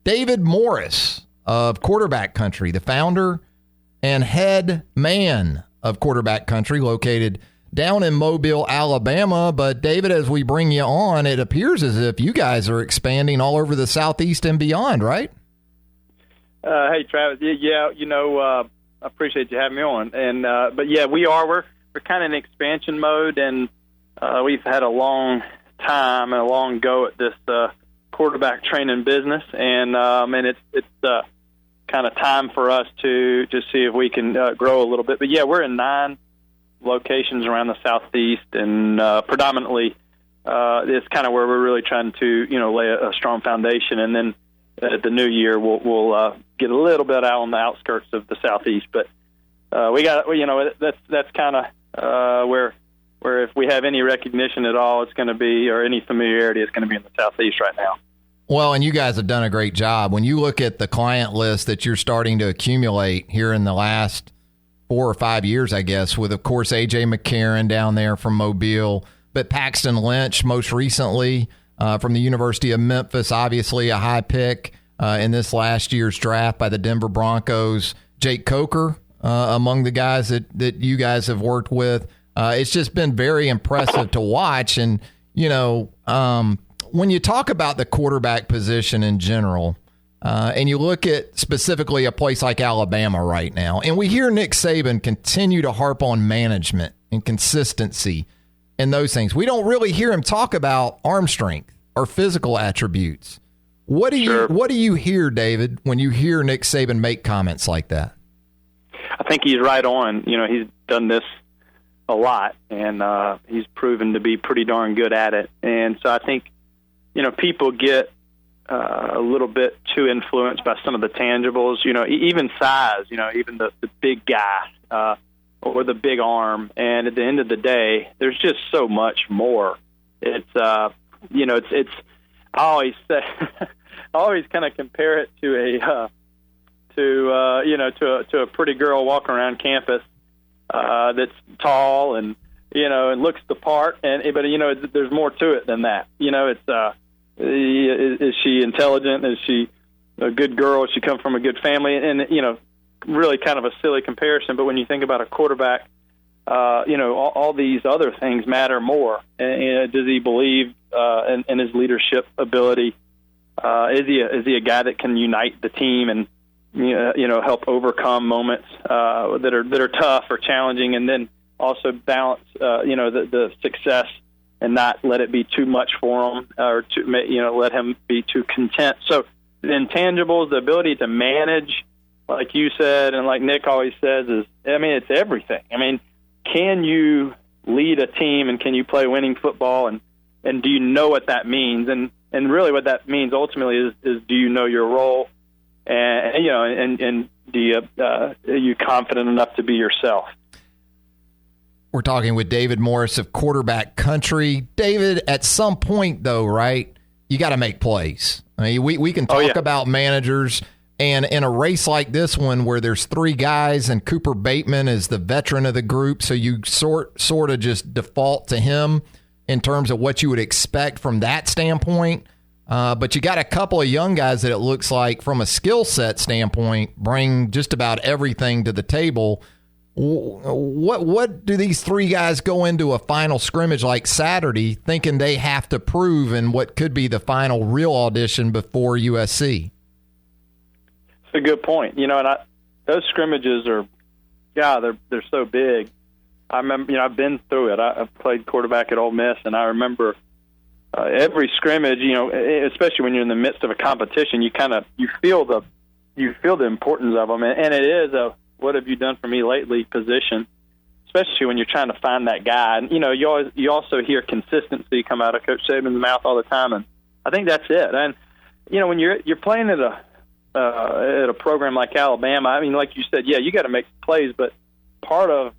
David Morris of Quarterback Country, the founder and head man of Quarterback Country, located down in Mobile, Alabama. But David, as we bring you on, it appears as if you guys are expanding all over the Southeast and beyond, right? Hey, Travis. Yeah, I appreciate you having me on. But yeah, we are. We're kind of in expansion mode, and we've had a long time and a long go at this quarterback training business, and it's kind of time for us to see if we can grow a little bit. But yeah, we're in 9 locations around the Southeast, and predominantly it's kind of where we're really trying to lay a strong foundation, and then at the new year we'll get a little bit out on the outskirts of the Southeast. But that's kind of where if we have any recognition at all, it's going to be, or any familiarity, it's going to be in the Southeast right now. Well, and you guys have done a great job. When you look at the client list that you're starting to accumulate here in the last 4 or 5 years, I guess, with, of course, A.J. McCarron down there from Mobile, but Paxton Lynch most recently from the University of Memphis, obviously a high pick in this last year's draft by the Denver Broncos. Jake Coker among the guys that you guys have worked with. It's just been very impressive to watch. And, when you talk about the quarterback position in general, and you look at specifically a place like Alabama right now, and we hear Nick Saban continue to harp on management and consistency and those things, we don't really hear him talk about arm strength or physical attributes. What do you hear, David, when you hear Nick Saban make comments like that? I think he's right on. He's done this a lot, and he's proven to be pretty darn good at it. And so I think people get a little bit too influenced by some of the tangibles, even size, even the big guy or the big arm. And at the end of the day, there's just so much more. It's, I always say, I always kind of compare it to to a pretty girl walking around campus that's tall and looks the part, but there's more to it than that. Is she intelligent? Is she a good girl? Does she come from a good family? And really kind of a silly comparison. But when you think about a quarterback, all these other things matter more. And does he believe in his leadership ability? Is he a guy that can unite the team and help overcome moments that are tough or challenging, and then also balance the success and not let it be too much for him, or let him be too content. So the intangibles, the ability to manage, like you said, and like Nick always says, it's everything. Can you lead a team, and can you play winning football, and do you know what that means? And really what that means ultimately is do you know your role? And do you are you confident enough to be yourself? We're talking with David Morris of Quarterback Country. David, at some point, though, right, you got to make plays. We can talk about managers, and in a race like this one where there's 3 guys and Cooper Bateman is the veteran of the group, so you sort of just default to him in terms of what you would expect from that standpoint. But you got a couple of young guys that it looks like from a skill set standpoint bring just about everything to the table. What do these 3 guys go into a final scrimmage like Saturday thinking they have to prove in what could be the final real audition before USC? It's a good point. Those scrimmages are, they're so big. I remember, I've been through it. I've played quarterback at Ole Miss, and I remember every scrimmage, especially when you're in the midst of a competition, you feel the importance of them, and it is a what have you done for me lately position, especially when you're trying to find that guy. And you also hear consistency come out of Coach Saban's mouth all the time, and I think that's it. And when you're playing at a program like Alabama, like you said, you got to make plays, but part of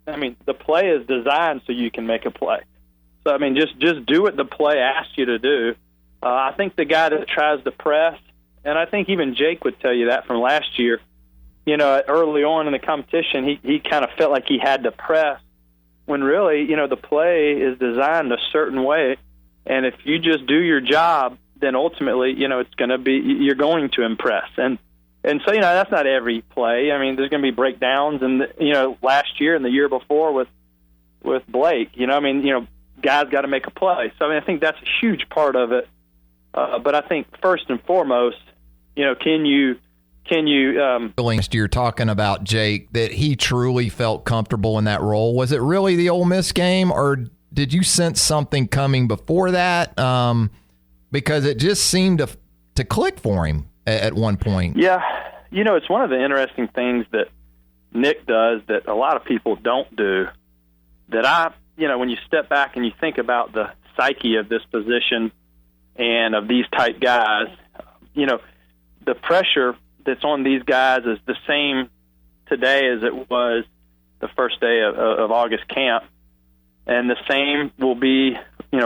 the play is designed so you can make a play. So just do what the play asks you to do. I think the guy that tries to press, and I think even Jake would tell you that from last year, early on in the competition, he kind of felt like he had to press when really, the play is designed a certain way. And if you just do your job, then ultimately, it's going to be, you're going to impress. And so, that's not every play. I mean, there's going to be breakdowns, and, last year and the year before with Blake, guys got to make a play. So, I think that's a huge part of it. But I think first and foremost, can you you're talking about, Jake, that he truly felt comfortable in that role. Was it really the Ole Miss game, or did you sense something coming before that? Because it just seemed to click for him at one point. Yeah. It's one of the interesting things that Nick does that a lot of people don't do, that when you step back and you think about the psyche of this position and of these type guys, the pressure that's on these guys is the same today as it was the first day of August camp, and the same will be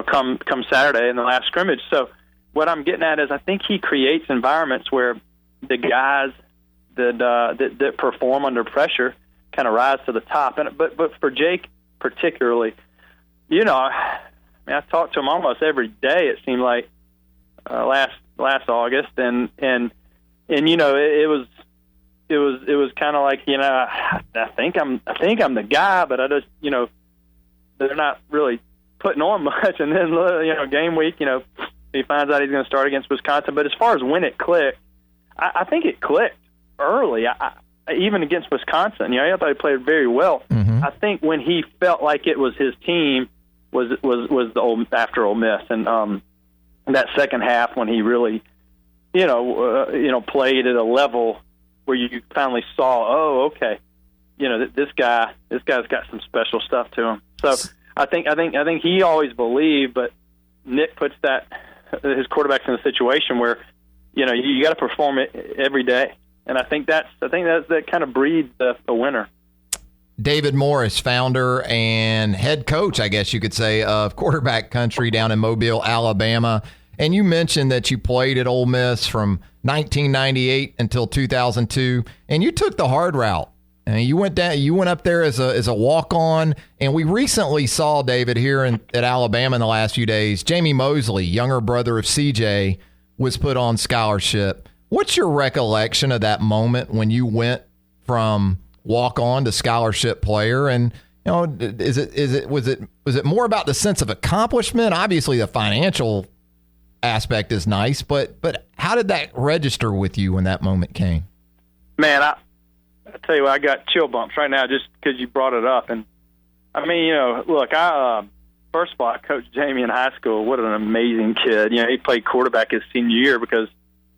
come Saturday in the last scrimmage. So what I'm getting at is I think he creates environments where the guys that perform under pressure kind of rise to the top. And but for Jake particularly, I talked to him almost every day. It seemed like last August, and it was kind of like, I think I'm the guy, but I just, they're not really putting on much. And then, game week, he finds out he's going to start against Wisconsin. But as far as when it clicked, I think it clicked early. Even against Wisconsin, I thought he played very well. Mm-hmm. I think when he felt like it was his team was after Ole Miss, and that second half when he really, played at a level where you finally saw, oh, okay, this guy's got some special stuff to him. So I think he always believed, but Nick puts his quarterbacks in a situation where, you got to perform it every day, and I think that kind of breeds a winner. David Morris, founder and head coach, I guess you could say, of Quarterback Country down in Mobile, Alabama. And you mentioned that you played at Ole Miss from 1998 until 2002, and you took the hard route. And you went up there as a walk-on, and we recently saw, David, here at Alabama in the last few days, Jamie Mosley, younger brother of CJ, was put on scholarship. What's your recollection of that moment when you went from walk-on to scholarship player? And was it more about the sense of accomplishment? Obviously, the financial aspect is nice, but how did that register with you when that moment came? Man, I tell you what, I got chill bumps right now just because you brought it up. And I mean, look, first of all, I coached Jamie in high school. What an amazing kid! He played quarterback his senior year because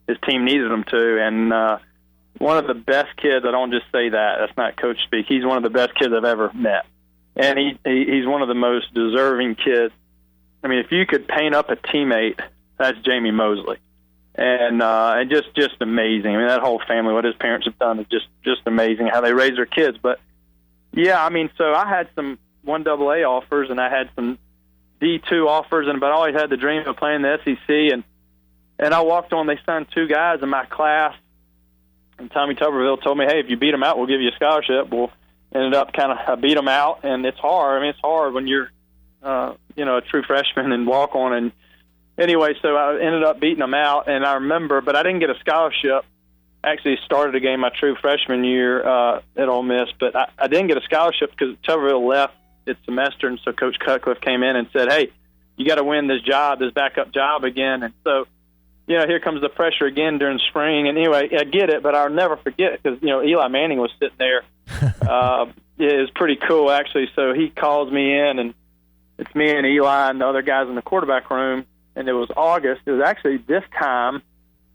his team needed him to. And one of the best kids. I don't just say that. That's not coach speak. He's one of the best kids I've ever met, and he's one of the most deserving kids. I mean, if you could paint up a teammate, that's Jamie Mosley. And just amazing. I mean, that whole family, what his parents have done is just amazing, how they raise their kids. But, yeah, I mean, so I had some 1AA offers, and I had some D2 offers, but I always had the dream of playing the SEC. And I walked on, they signed two guys in my class, and Tommy Tuberville told me, hey, if you beat them out, we'll give you a scholarship. Well, ended up I beat them out, and it's hard. I mean, it's hard when you're, a true freshman and walk on. And anyway, so I ended up beating them out, and I remember, but I didn't get a scholarship. Actually started a game my true freshman year at Ole Miss, but I didn't get a scholarship because Tuberville left its semester, and so Coach Cutcliffe came in and said, hey, you got to win this backup job again. And so, here comes the pressure again during spring. And anyway, I get it, but I'll never forget because, Eli Manning was sitting there. It was pretty cool, actually. So he calls me in, and it's me and Eli and the other guys in the quarterback room. And it was August. It was actually this time,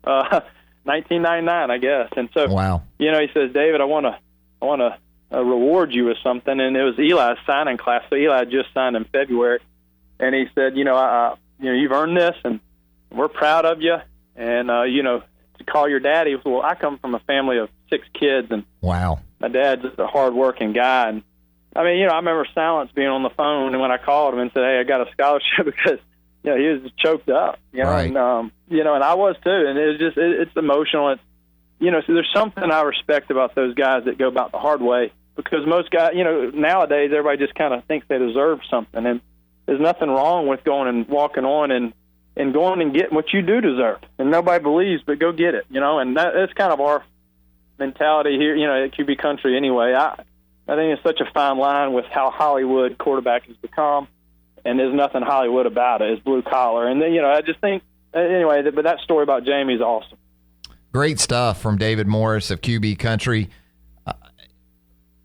1999, I guess. And so, wow. He says, David, I want to reward you with something. And it was Eli's signing class. So Eli had just signed in February. And he said, you've earned this, and we're proud of you. And, to call your daddy. Well, I come from a family of 6 kids. And wow. My dad's just a hard-working guy. And, I mean, I remember Silence being on the phone, and when I called him and said, hey, I got a scholarship because – he was just choked up, right. And, and I was too. And it was just, it's emotional. It's, so there's something I respect about those guys that go about the hard way, because most guys, nowadays everybody just kind of thinks they deserve something. And there's nothing wrong with going and walking on and and going and getting what you do deserve. And nobody believes, but go get it, and that's kind of our mentality here, at QB country anyway. I think it's such a fine line with how Hollywood quarterback has become, and there's nothing Hollywood about it. It's blue collar. And then, I just think, anyway, but that story about Jamie is awesome. Great stuff from David Morris of QB country.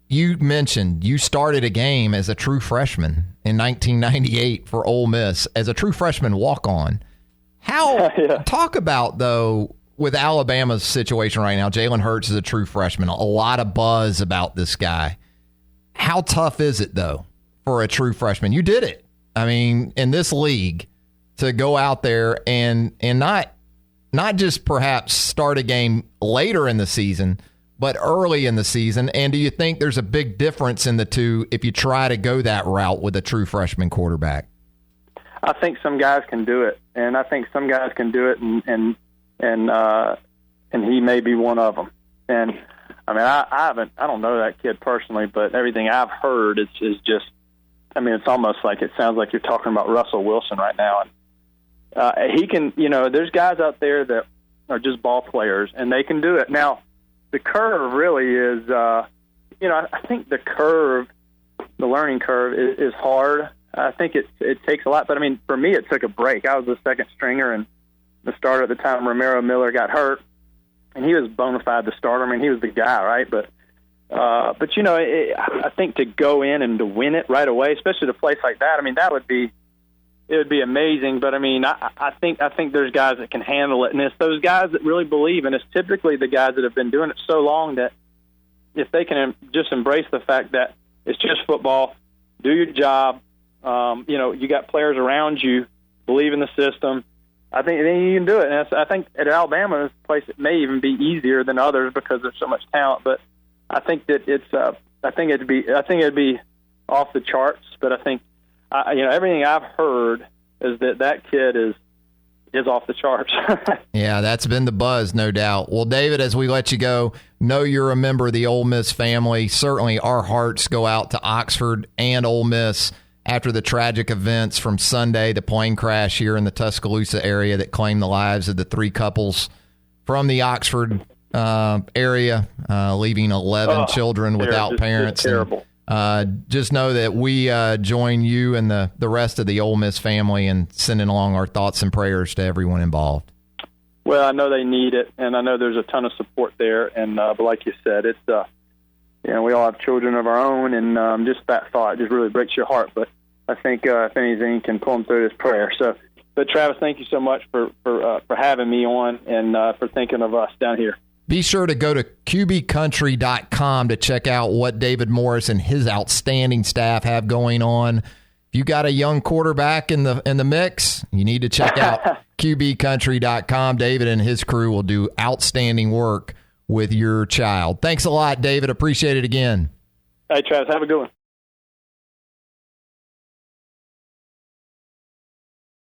You mentioned you started a game as a true freshman in 1998 for Ole Miss as a true freshman walk-on. Talk about, though, with Alabama's situation right now, Jalen Hurts is a true freshman. A lot of buzz about this guy. How tough is it, though, for a true freshman? You did it. I mean, in this league, to go out there and not just perhaps start a game later in the season, but early in the season. And do you think there's a big difference in the two if you try to go that route with a true freshman quarterback? I think some guys can do it, and I think some guys can do it, and he may be one of them. And I mean, I don't know that kid personally, but everything I've heard is just, I mean, it's almost like it sounds like you're talking about Russell Wilson right now. And he can, there's guys out there that are just ball players, and they can do it. Now, the curve really is, I think the learning curve is hard. I think it takes a lot, but I mean, for me, it took a break. I was the second stringer and the starter at the time. Romero Miller got hurt, and he was bona fide the starter. I mean, he was the guy, right? But I think to go in and to win it right away, especially at a place like that, I mean, it would be amazing. But I mean, I think there's guys that can handle it, and it's those guys that really believe, and it's typically the guys that have been doing it so long that if they can just embrace the fact that it's just football, do your job. You got players around you, believe in the system. I think then you can do it. And I think at Alabama, it's a place that may even be easier than others because there's so much talent. But I think that I think it'd be off the charts. But I think, everything I've heard is that kid is off the charts. Yeah, that's been the buzz, no doubt. Well, David, as we let you go, know you're a member of the Ole Miss family. Certainly our hearts go out to Oxford and Ole Miss after the tragic events from Sunday, the plane crash here in the Tuscaloosa area that claimed the lives of the three couples from the Oxford area, leaving 11 children without parents. Terrible. Just know that we join you and the rest of the Ole Miss family in sending along our thoughts and prayers to everyone involved. Well, I know they need it, and I know there's a ton of support there. And but like you said, it's we all have children of our own, and just that thought just really breaks your heart. But I think if anything can pull them through this prayer. So, but Travis, thank you so much for having me on and for thinking of us down here. Be sure to go to qbcountry.com to check out what David Morris and his outstanding staff have going on. If you got a young quarterback in the mix, you need to check out qbcountry.com. David and his crew will do outstanding work with your child. Thanks a lot, David. Appreciate it again. Hey, Travis, have a good one.